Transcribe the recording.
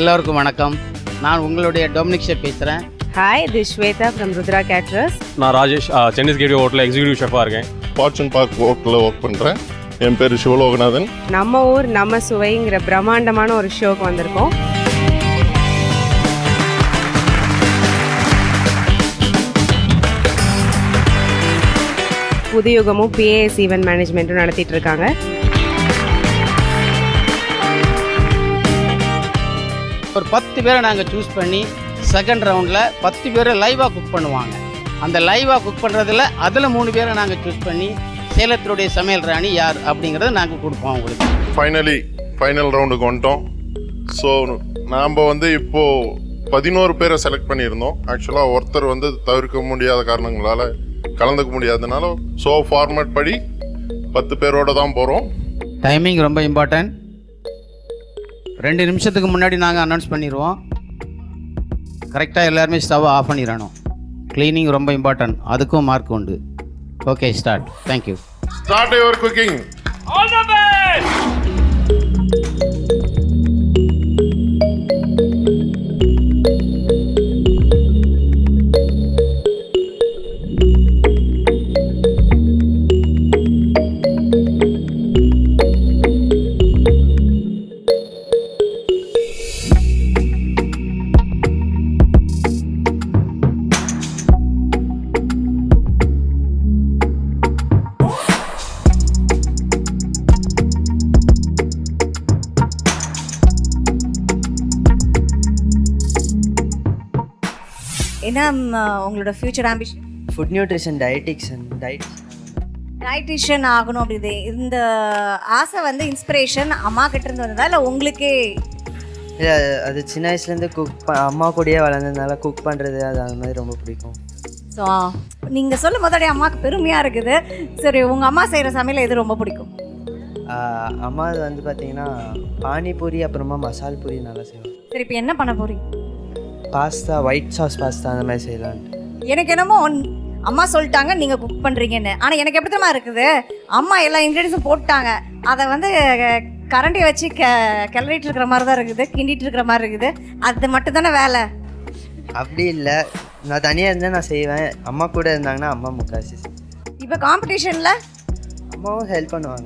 எல்லோருக்கும் வணக்கம். நான் உங்களுடைய டொமினிக் ஷெஃப் பேசுகிறேன். Hi, this Shweta from Rudra caterers. நான் ராஜேஷ், சென்னைஸ் கேட்வே ஹோட்டலில் எக்ஸிக்யூட்டிவ் ஷெஃபாக இருக்கேன். ஃபார்ச்சூன் பார்க் ஹோட்டலில் ஒர்க் பண்ணுறேன். என் பேர் சிவலோகநாதன். நம்ம ஊர் நம்ம சுவைங்கிற பிரம்மாண்டமான ஒரு ஷோக்கு வந்திருக்கோம். புதுயுகமும் பிஏஎஸ் ஈவென்ட் மேனேஜ்மெண்ட்டும் நடத்திட்டு இருக்காங்க. ஒரு 10 பேரை நாங்கள் சூஸ் பண்ணி செகண்ட் ரவுண்டில் 10 பேரை லைவாக குக் பண்ணுவாங்க. அந்த லைவாக குக் பண்ணுறதுல அதில் 3 பேரை நாங்கள் சூஸ் பண்ணி சேலத்தினுடைய சமையல் ராணி யார் அப்படிங்கிறத நாங்கள் கொடுப்போம் அவங்களுக்கு. ஃபைனல் ரவுண்டுக்கு வந்துட்டோம். ஸோ நாம் இப்போது 11 பேரை செலக்ட் பண்ணியிருந்தோம். ஆக்சுவலாக ஒருத்தர் தவிர்க்க முடியாத காரணங்களால் கலந்துக்க முடியாததுனால ஃபார்மேட் படி 10 பேரோடு தான் போகிறோம். டைமிங் ரொம்ப இம்பார்ட்டன்ட். 2 நிமிஷத்துக்கு முன்னாடி நாங்கள் அனௌன்ஸ் பண்ணிடுவோம். கரெக்டாக எல்லாருமே ஸ்டவ் ஆஃப் பண்ணிடணும். க்ளீனிங் ரொம்ப இம்பார்ட்டன்ட், அதுக்கும் மார்க் உண்டு. Okay, start. Thank you. Start your cooking. All the best. என்ன உங்களோட future ambition? Food nutrition dietitian ஆகணும். அப்படி இந்த ஆசை இன்ஸ்பிரேஷன் அம்மா கிட்ட இருந்து வந்ததா இல்லை உங்களுக்கே? இல்லை, அது சின்ன வயசுலேருந்து அம்மா கூடயே வளர்ந்ததுனால குக் பண்ணுறது அது மாதிரி ரொம்ப பிடிக்கும். ஸோ நீங்கள் சொல்லும் போதோடைய அம்மாவுக்கு பெருமையாக இருக்குது. சரி, உங்கள் அம்மா செய்கிற சமையல் எது ரொம்ப பிடிக்கும்? அம்மா அது பார்த்தீங்கன்னா பானிபூரி அப்புறமா மசால் பூரி நல்லா செய்வாங்க. சரி, இப்போ என்ன பண்ண போகிறீங்க? பாஸ்தா, ஒயிட் சாஸ் பாஸ்தா அந்த மாதிரி செய்யலான்ட்டு. எனக்கு என்னமோ அம்மா சொல்லிட்டாங்க நீங்கள் குக் பண்ணுறீங்கன்னு. ஆனால் எனக்கு எப்படி தெரியுமா இருக்குது, அம்மா எல்லா இன்க்ரீடியன்ஸும் போட்டாங்க, அதை கரண்டியை வச்சு கிளறிட்டு இருக்கிற மாதிரி தான் இருக்குது, கிண்டிட்டு இருக்கிற மாதிரி இருக்குது. அது மட்டும் தானே வேலை? அப்படி இல்லை, நான் தனியாக இருந்தால் நான் செய்வேன். அம்மா கூட இருந்தாங்கன்னா அம்மா முக்காசி. இப்போ காம்படிஷனில் அம்மாவும் ஹெல்ப் பண்ணுவாங்க.